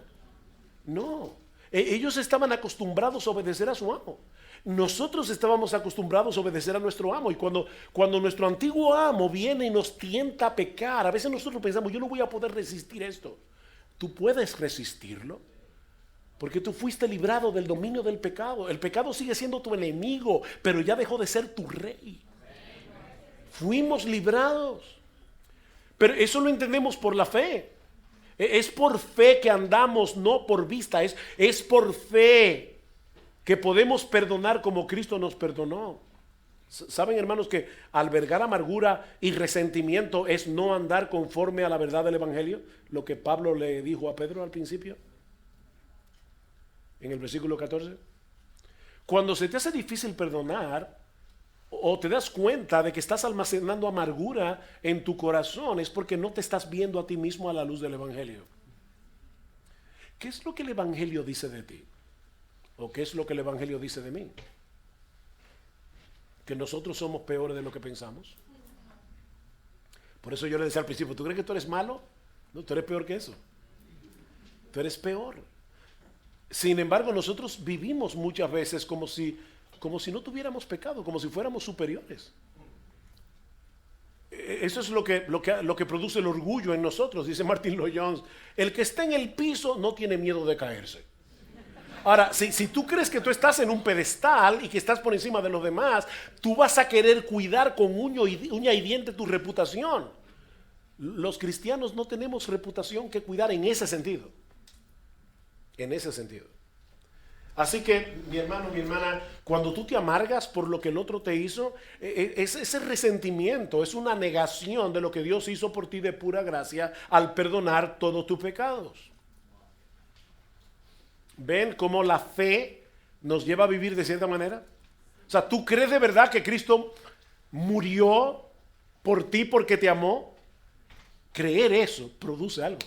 No, ellos estaban acostumbrados a obedecer a su amo. Nosotros estábamos acostumbrados a obedecer a nuestro amo, y cuando nuestro antiguo amo viene y nos tienta a pecar, a veces nosotros pensamos, yo no voy a poder resistir esto. Tú puedes resistirlo, porque tú fuiste librado del dominio del pecado. El pecado sigue siendo tu enemigo, pero ya dejó de ser tu rey. Fuimos librados, pero eso lo entendemos por la fe. Es por fe que andamos, no por vista. Es por fe que podemos perdonar como Cristo nos perdonó. ¿Saben, hermanos, que albergar amargura y resentimiento es no andar conforme a la verdad del Evangelio? Lo que Pablo le dijo a Pedro al principio, en el versículo 14. Cuando se te hace difícil perdonar, o te das cuenta de que estás almacenando amargura en tu corazón, es porque no te estás viendo a ti mismo a la luz del Evangelio. ¿Qué es lo que el Evangelio dice de ti? ¿O qué es lo que el Evangelio dice de mí? Que nosotros somos peores de lo que pensamos. Por eso yo le decía al principio, ¿tú crees que tú eres malo? No, tú eres peor que eso. Tú eres peor. Sin embargo, nosotros vivimos muchas veces como si no tuviéramos pecado, como si fuéramos superiores. Eso es lo que produce el orgullo en nosotros, dice Martin Lloyd-Jones. El que está en el piso no tiene miedo de caerse. Ahora, si tú crees que tú estás en un pedestal y que estás por encima de los demás, tú vas a querer cuidar con uña y diente tu reputación. Los cristianos no tenemos reputación que cuidar en ese sentido. En ese sentido. Así que, mi hermano, mi hermana, cuando tú te amargas por lo que el otro te hizo, ese resentimiento es una negación de lo que Dios hizo por ti de pura gracia al perdonar todos tus pecados. ¿Ven cómo la fe nos lleva a vivir de cierta manera? O sea, ¿tú crees de verdad que Cristo murió por ti porque te amó? Creer eso produce algo.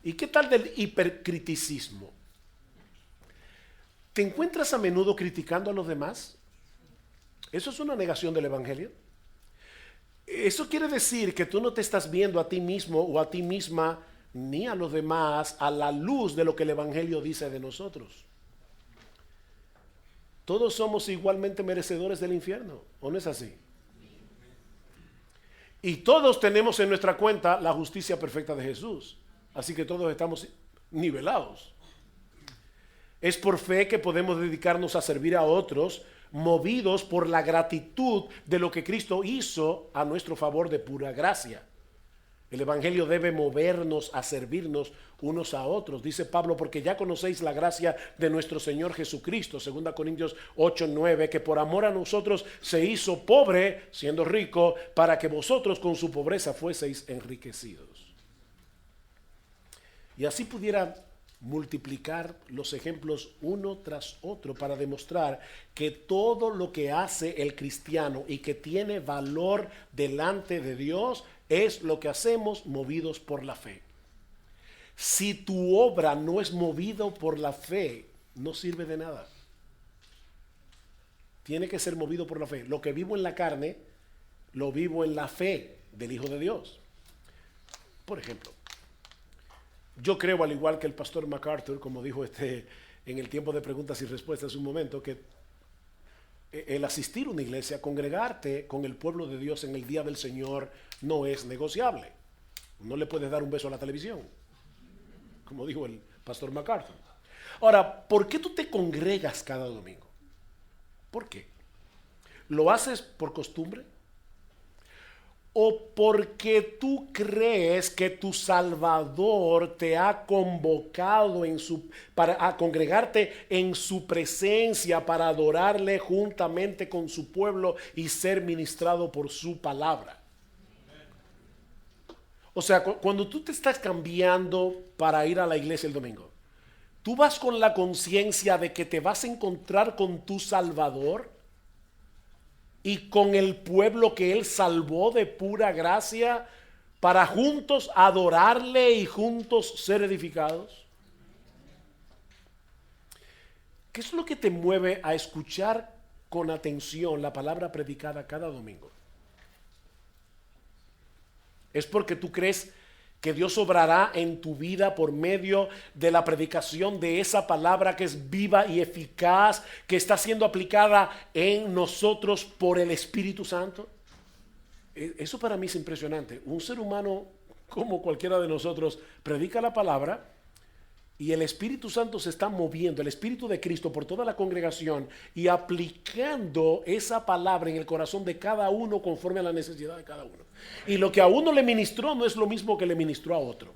¿Y qué tal del hipercriticismo? ¿Te encuentras a menudo criticando a los demás? ¿Eso es una negación del evangelio? Eso quiere decir que tú no te estás viendo a ti mismo o a ti misma ni a los demás a la luz de lo que el evangelio dice de nosotros. Todos somos igualmente merecedores del infierno, ¿o no es así? Y todos tenemos en nuestra cuenta la justicia perfecta de Jesús. Así que todos estamos nivelados. Es por fe que podemos dedicarnos a servir a otros, movidos por la gratitud de lo que Cristo hizo a nuestro favor de pura gracia. El evangelio debe movernos a servirnos unos a otros, dice Pablo, porque ya conocéis la gracia de nuestro Señor Jesucristo, 2 Corintios 8:9, que por amor a nosotros se hizo pobre, siendo rico, para que vosotros con su pobreza fueseis enriquecidos. Y así pudiera multiplicar los ejemplos uno tras otro para demostrar que todo lo que hace el cristiano y que tiene valor delante de Dios es lo que hacemos movidos por la fe. Si tu obra no es movido por la fe, no sirve de nada. Tiene que ser movido por la fe. Lo que vivo en la carne, lo vivo en la fe del Hijo de Dios. Por ejemplo, yo creo, al igual que el pastor MacArthur, como dijo en el tiempo de preguntas y respuestas hace un momento, que el asistir a una iglesia, congregarte con el pueblo de Dios en el día del Señor no es negociable. No le puedes dar un beso a la televisión, como dijo el pastor MacArthur. Ahora, ¿por qué tú te congregas cada domingo? ¿Por qué? ¿Lo haces por costumbre? ¿O porque tú crees que tu Salvador te ha convocado para congregarte en su presencia para adorarle juntamente con su pueblo y ser ministrado por su palabra? O sea, cuando tú te estás cambiando para ir a la iglesia el domingo, ¿tú vas con la conciencia de que te vas a encontrar con tu Salvador y con el pueblo que Él salvó de pura gracia para juntos adorarle y juntos ser edificados? ¿Qué es lo que te mueve a escuchar con atención la palabra predicada cada domingo? ¿Es porque tú crees que Dios obrará en tu vida por medio de la predicación de esa palabra que es viva y eficaz, que está siendo aplicada en nosotros por el Espíritu Santo? Eso para mí es impresionante. Un ser humano como cualquiera de nosotros predica la palabra y el Espíritu Santo se está moviendo, el Espíritu de Cristo por toda la congregación y aplicando esa palabra en el corazón de cada uno conforme a la necesidad de cada uno. Y lo que a uno le ministró no es lo mismo que le ministró a otro.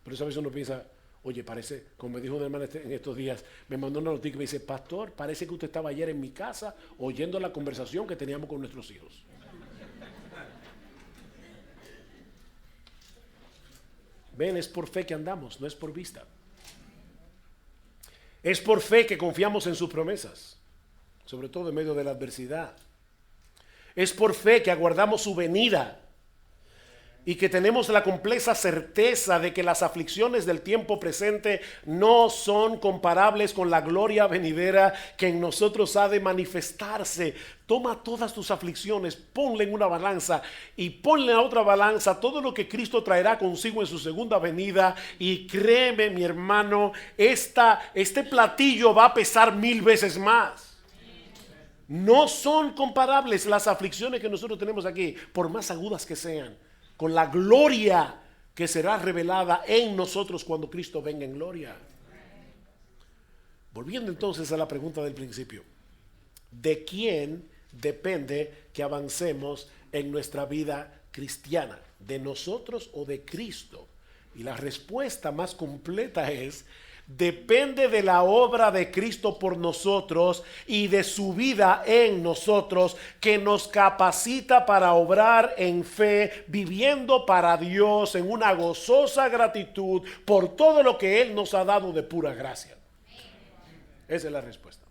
Por eso a veces uno piensa, oye, parece, como me dijo una hermana en estos días, me mandó una noticia que me dice, pastor, parece que usted estaba ayer en mi casa oyendo la conversación que teníamos con nuestros hijos. Ven, es por fe que andamos, no es por vista. Es por fe que confiamos en sus promesas, sobre todo en medio de la adversidad. Es por fe que aguardamos su venida y que tenemos la completa certeza de que las aflicciones del tiempo presente no son comparables con la gloria venidera que en nosotros ha de manifestarse. Toma todas tus aflicciones, ponle en una balanza y ponle a otra balanza todo lo que Cristo traerá consigo en su segunda venida, y créeme, mi hermano, este platillo va a pesar 1000 veces más. No son comparables las aflicciones que nosotros tenemos aquí, por más agudas que sean, con la gloria que será revelada en nosotros cuando Cristo venga en gloria. Volviendo entonces a la pregunta del principio, ¿de quién depende que avancemos en nuestra vida cristiana? ¿De nosotros o de Cristo? Y la respuesta más completa es: depende de la obra de Cristo por nosotros y de su vida en nosotros, que nos capacita para obrar en fe, viviendo para Dios en una gozosa gratitud por todo lo que Él nos ha dado de pura gracia. Esa es la respuesta.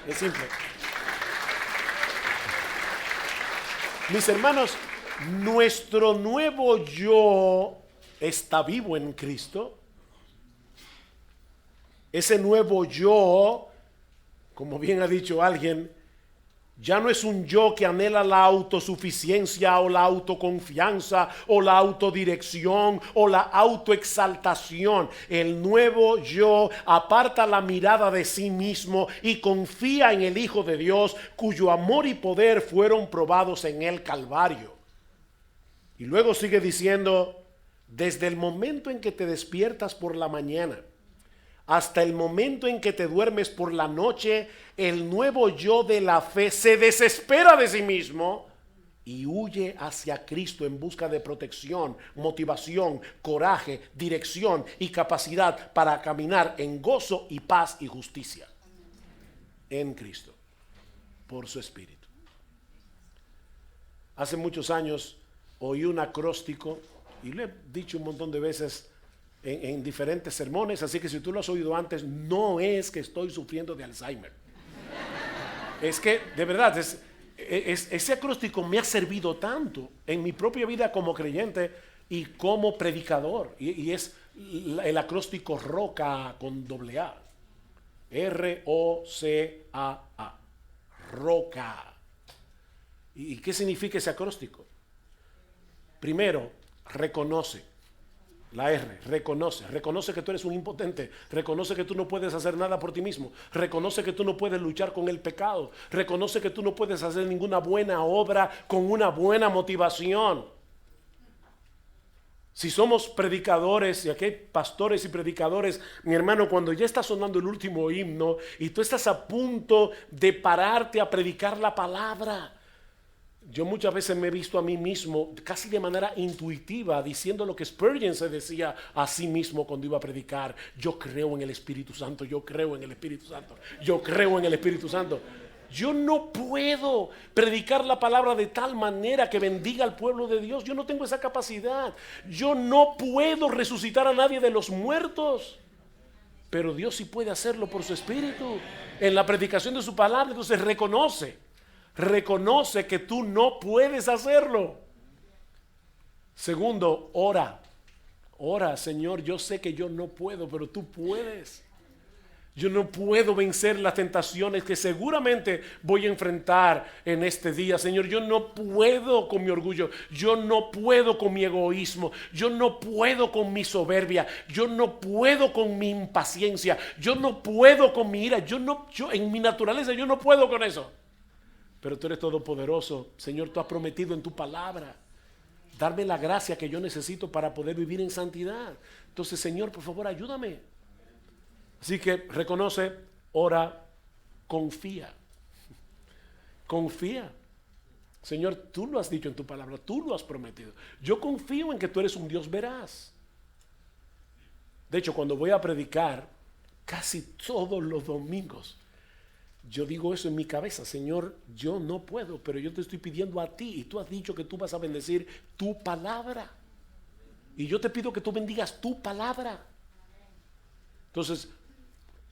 Es simple. Mis hermanos, nuestro nuevo yo está vivo en Cristo. Ese nuevo yo, como bien ha dicho alguien, ya no es un yo que anhela la autosuficiencia o la autoconfianza o la autodirección o la autoexaltación. El nuevo yo aparta la mirada de sí mismo y confía en el Hijo de Dios, cuyo amor y poder fueron probados en el Calvario. Y luego sigue diciendo, desde el momento en que te despiertas por la mañana hasta el momento en que te duermes por la noche, el nuevo yo de la fe se desespera de sí mismo y huye hacia Cristo en busca de protección, motivación, coraje, dirección y capacidad para caminar en gozo y paz y justicia en Cristo, por su Espíritu. Hace muchos años oí un acróstico, y lo he dicho un montón de veces en diferentes sermones, así que si tú lo has oído antes, no es que estoy sufriendo de Alzheimer. Es que, de verdad, ese acróstico me ha servido tanto en mi propia vida como creyente y como predicador. Y es el acróstico ROCA con doble A. ROCAA. ROCA. ¿Y qué significa ese acróstico? Primero, reconoce. La R, reconoce que tú eres un impotente, reconoce que tú no puedes hacer nada por ti mismo, reconoce que tú no puedes luchar con el pecado, reconoce que tú no puedes hacer ninguna buena obra con una buena motivación. Si somos predicadores, y aquí hay pastores y predicadores, mi hermano, cuando ya está sonando el último himno y tú estás a punto de pararte a predicar la palabra, yo muchas veces me he visto a mí mismo casi de manera intuitiva diciendo lo que Spurgeon se decía a sí mismo cuando iba a predicar: yo creo en el Espíritu Santo, yo creo en el Espíritu Santo, yo creo en el Espíritu Santo. Yo no puedo predicar la palabra de tal manera que bendiga al pueblo de Dios. Yo no tengo esa capacidad. Yo no puedo resucitar a nadie de los muertos, pero Dios sí puede hacerlo por su Espíritu en la predicación de su palabra. Entonces reconoce que tú no puedes hacerlo. Segundo, ora, Señor, yo sé que yo no puedo, pero tú puedes. Yo no puedo vencer las tentaciones que seguramente voy a enfrentar en este día. Señor, yo no puedo con mi orgullo, yo no puedo con mi egoísmo, yo no puedo con mi soberbia, yo no puedo con mi impaciencia, yo no puedo con mi ira, yo en mi naturaleza yo no puedo con eso. Pero tú eres todopoderoso, Señor, tú has prometido en tu palabra darme la gracia que yo necesito para poder vivir en santidad. Entonces, Señor, por favor, ayúdame. Así que reconoce, ora, confía. Confía. Señor, tú lo has dicho en tu palabra, tú lo has prometido. Yo confío en que tú eres un Dios veraz. De hecho, cuando voy a predicar, casi todos los domingos, yo digo eso en mi cabeza: Señor, yo no puedo, pero yo te estoy pidiendo a ti, y tú has dicho que tú vas a bendecir tu palabra. Y yo te pido que tú bendigas tu palabra. Entonces,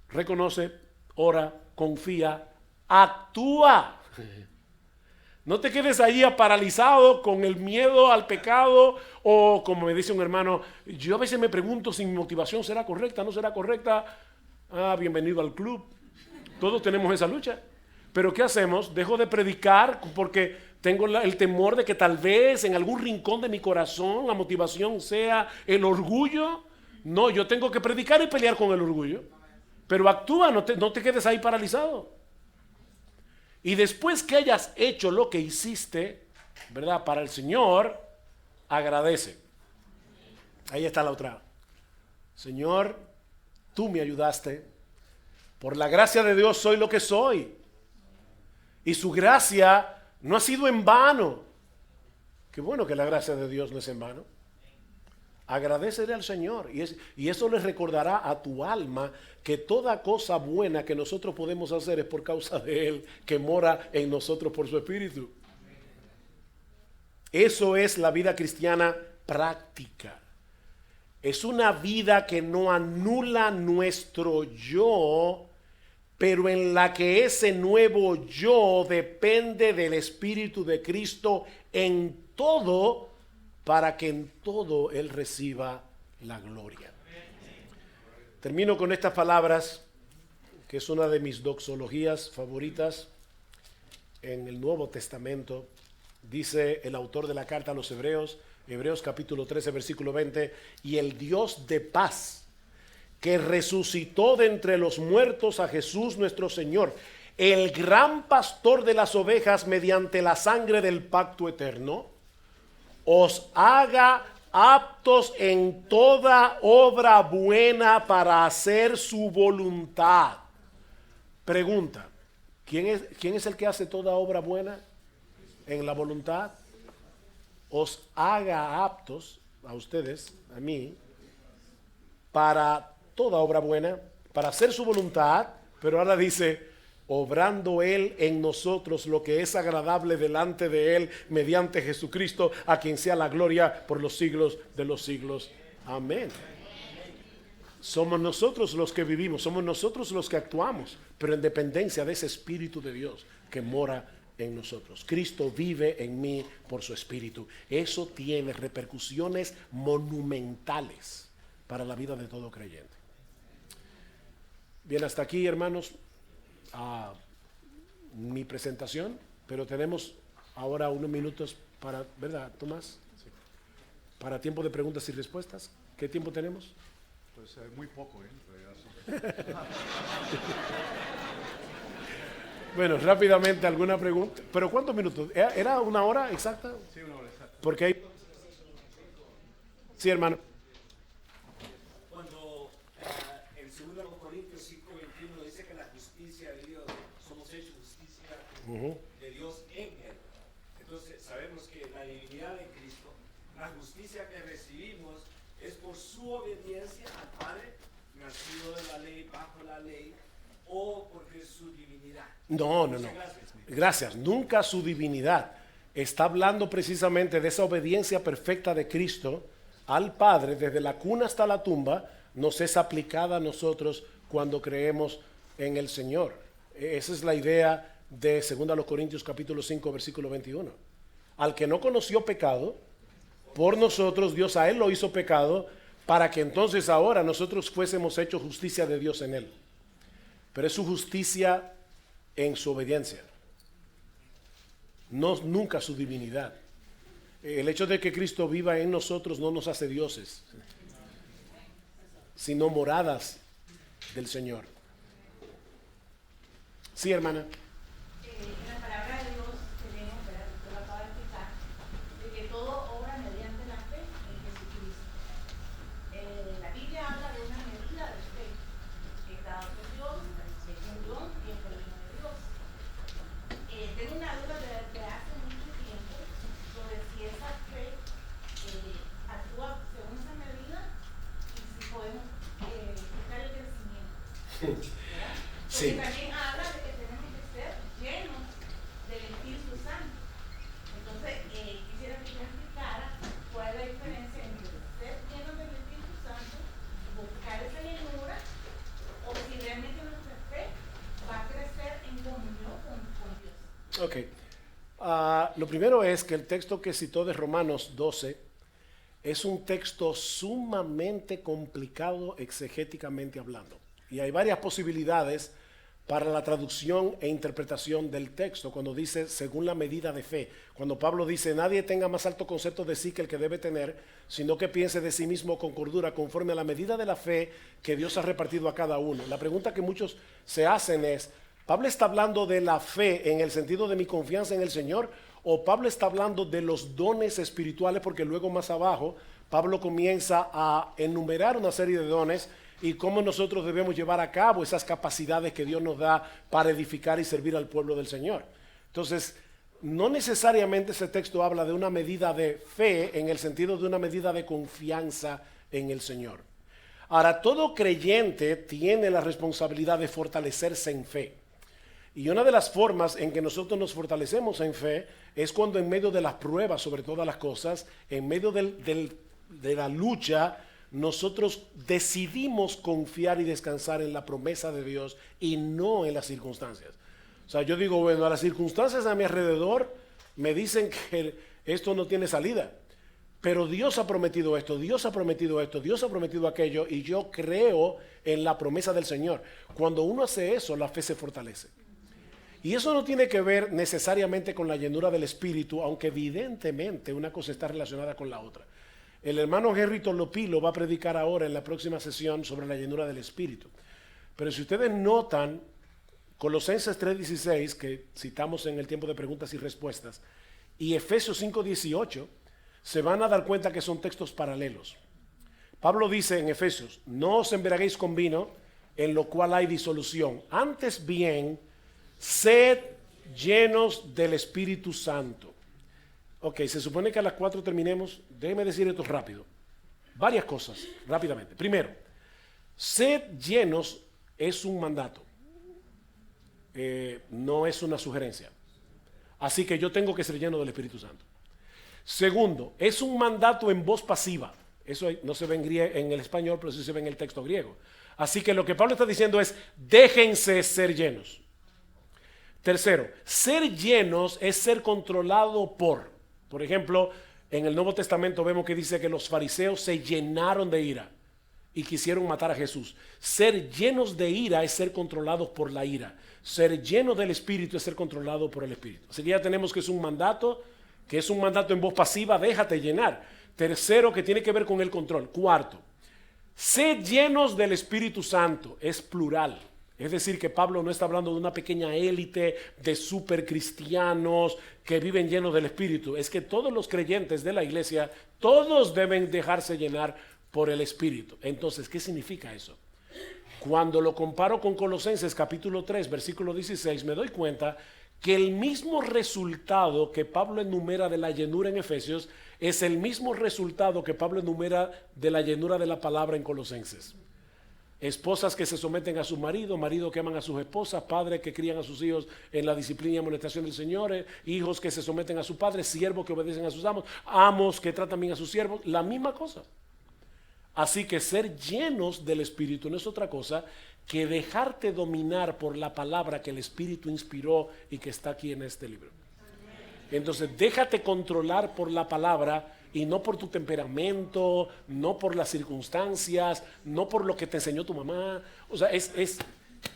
reconoce, ora, confía, actúa. No te quedes ahí paralizado con el miedo al pecado, o como me dice un hermano, yo a veces me pregunto si mi motivación será correcta, no será correcta. Bienvenido al club. Todos tenemos esa lucha. Pero ¿qué hacemos? Dejo de predicar porque tengo el temor de que tal vez en algún rincón de mi corazón la motivación sea el orgullo. No, yo tengo que predicar y pelear con el orgullo. Pero actúa, no te quedes ahí paralizado. Y después que hayas hecho lo que hiciste, ¿verdad?, para el Señor, agradece. Ahí está la otra. Señor, tú me ayudaste. Por la gracia de Dios soy lo que soy. Y su gracia no ha sido en vano. Qué bueno que la gracia de Dios no es en vano. Agradécele al Señor, y eso le recordará a tu alma que toda cosa buena que nosotros podemos hacer es por causa de Él, que mora en nosotros por su Espíritu. Eso es la vida cristiana práctica. Es una vida que no anula nuestro yo, pero en la que ese nuevo yo depende del Espíritu de Cristo en todo, para que en todo Él reciba la gloria. Termino con estas palabras, que es una de mis doxologías favoritas en el Nuevo Testamento. Dice el autor de la carta a los Hebreos, Hebreos capítulo 13, versículo 20, y el Dios de paz, que resucitó de entre los muertos a Jesús nuestro Señor, el gran pastor de las ovejas, mediante la sangre del pacto eterno, os haga aptos en toda obra buena para hacer su voluntad. Pregunta, ¿quién es el que hace toda obra buena en la voluntad? Os haga aptos, a ustedes, a mí, para toda obra buena, para hacer su voluntad, pero ahora dice, obrando Él en nosotros lo que es agradable delante de Él, mediante Jesucristo, a quien sea la gloria por los siglos de los siglos. Amén. Somos nosotros los que vivimos, somos nosotros los que actuamos, pero en dependencia de ese Espíritu de Dios que mora en nosotros. Cristo vive en mí por su Espíritu. Eso tiene repercusiones monumentales para la vida de todo creyente. Bien, hasta aquí, hermanos, mi presentación, pero tenemos ahora unos minutos para, ¿verdad, Tomás? Sí. Para tiempo de preguntas y respuestas. ¿Qué tiempo tenemos? Pues muy poco, ¿eh? Bueno, rápidamente alguna pregunta. ¿Pero cuántos minutos? ¿Era una hora exacta? Sí, una hora exacta. Porque hay... Sí, hermano. Cuando en 2 Corintios 5:21 dice que la justicia de Dios, somos hechos justicia de Dios en Él. Entonces sabemos que la divinidad de Cristo, la justicia que recibimos es por su obediencia al Padre, nacido de la ley, bajo la ley, o porque es su divinidad. No. Gracias. Nunca su divinidad. Está hablando precisamente de esa obediencia perfecta de Cristo al Padre, desde la cuna hasta la tumba, nos es aplicada a nosotros cuando creemos en el Señor. Esa es la idea de 2 Corintios capítulo 5, versículo 21. Al que no conoció pecado, por nosotros Dios a él lo hizo pecado, para que entonces ahora nosotros fuésemos hechos justicia de Dios en él. Pero es su justicia en su obediencia, no nunca su divinidad. El hecho de que Cristo viva en nosotros no nos hace dioses, sino moradas del Señor. Sí, hermana. En la palabra de Dios tenemos, ¿verdad? Usted lo acaba de explicar, de que todo obra mediante la fe en Jesucristo. La Biblia habla de una medida de fe que es dada por Dios, es un don y es por el don de Dios. Tengo una duda de hace mucho tiempo sobre si esa fe actúa según esa medida y si podemos buscar el crecimiento, ¿verdad? Sí. Porque también habla de que tenemos que ser llenos del Espíritu Santo. Entonces, quisiera que usted explicara cuál es la diferencia entre ser llenos del Espíritu Santo, buscar esa llenura, o si realmente nuestra fe va a crecer en comunión con Dios. Ok. Lo primero es que el texto que citó de Romanos 12 es un texto sumamente complicado exegéticamente hablando. Y hay varias posibilidades para la traducción e interpretación del texto cuando dice según la medida de fe. Cuando Pablo dice nadie tenga más alto concepto de sí que el que debe tener, sino que piense de sí mismo con cordura conforme a la medida de la fe que Dios ha repartido a cada uno. La pregunta que muchos se hacen es, ¿Pablo está hablando de la fe en el sentido de mi confianza en el Señor? ¿O Pablo está hablando de los dones espirituales? Porque luego más abajo Pablo comienza a enumerar una serie de dones y cómo nosotros debemos llevar a cabo esas capacidades que Dios nos da para edificar y servir al pueblo del Señor. Entonces, no necesariamente ese texto habla de una medida de fe en el sentido de una medida de confianza en el Señor. Ahora, todo creyente tiene la responsabilidad de fortalecerse en fe. Y una de las formas en que nosotros nos fortalecemos en fe es cuando en medio de las pruebas, sobre todas las cosas, en medio de la lucha, nosotros decidimos confiar y descansar en la promesa de Dios y no en las circunstancias. O sea, yo digo, bueno, a las circunstancias a mi alrededor me dicen que esto no tiene salida. Pero Dios ha prometido esto, Dios ha prometido esto, Dios ha prometido aquello, y yo creo en la promesa del Señor. Cuando uno hace eso, la fe se fortalece. Y eso no tiene que ver necesariamente con la llenura del Espíritu, aunque evidentemente una cosa está relacionada con la otra. El hermano Henry Tolopilo va a predicar ahora en la próxima sesión sobre la llenura del Espíritu. Pero si ustedes notan, Colosenses 3:16, que citamos en el tiempo de preguntas y respuestas, y Efesios 5:18, se van a dar cuenta que son textos paralelos. Pablo dice en Efesios: no os embriaguéis con vino, en lo cual hay disolución. Antes bien, sed llenos del Espíritu Santo. Ok, se supone que a las 4 terminemos. Déjenme decir esto rápido. Varias cosas, rápidamente. Primero, sed llenos es un mandato. No es una sugerencia. Así que yo tengo que ser lleno del Espíritu Santo. Segundo, es un mandato en voz pasiva. Eso no se ve en el español, pero sí se ve en el texto griego. Así que lo que Pablo está diciendo es: déjense ser llenos. Tercero, ser llenos es ser controlado por ejemplo, en el Nuevo Testamento vemos que dice que los fariseos se llenaron de ira y quisieron matar a Jesús. Ser llenos de ira es ser controlados por la ira. Ser llenos del Espíritu es ser controlado por el Espíritu. Así que ya tenemos que es un mandato en voz pasiva: déjate llenar. Tercero, que tiene que ver con el control. Cuarto, sed llenos del Espíritu Santo, es plural. Es decir, que Pablo no está hablando de una pequeña élite de supercristianos que viven llenos del Espíritu. Es que todos los creyentes de la iglesia, todos deben dejarse llenar por el Espíritu. Entonces, ¿qué significa eso? Cuando lo comparo con Colosenses capítulo 3, versículo 16, me doy cuenta que el mismo resultado que Pablo enumera de la llenura en Efesios es el mismo resultado que Pablo enumera de la llenura de la palabra en Colosenses. Esposas que se someten a su marido, maridos que aman a sus esposas, padres que crían a sus hijos en la disciplina y amonestación del Señor, hijos que se someten a su padre, siervos que obedecen a sus amos, amos que tratan bien a sus siervos, la misma cosa. Así que ser llenos del Espíritu no es otra cosa que dejarte dominar por la palabra que el Espíritu inspiró y que está aquí en este libro. Entonces déjate controlar por la palabra y no por tu temperamento, no por las circunstancias, no por lo que te enseñó tu mamá. O sea,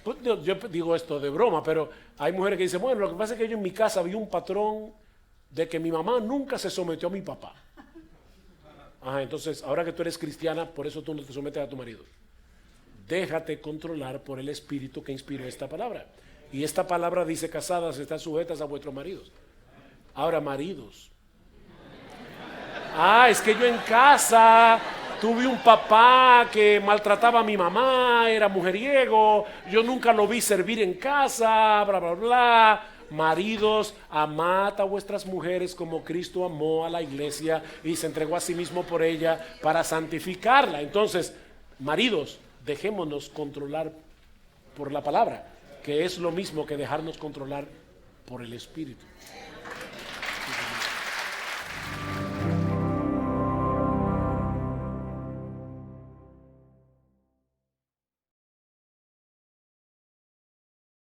pues yo digo esto de broma, pero hay mujeres que dicen: bueno, lo que pasa es que yo en mi casa vi un patrón de que mi mamá nunca se sometió a mi papá. Entonces, ahora que tú eres cristiana, por eso tú no te sometes a tu marido. Déjate controlar por el Espíritu que inspiró esta palabra. Y esta palabra dice: casadas, están sujetas a vuestros maridos. Ahora, maridos, es que yo en casa tuve un papá que maltrataba a mi mamá, era mujeriego, yo nunca lo vi servir en casa, bla, bla, bla. Maridos, amad a vuestras mujeres como Cristo amó a la iglesia y se entregó a sí mismo por ella para santificarla. Entonces, maridos, dejémonos controlar por la palabra, que es lo mismo que dejarnos controlar por el Espíritu.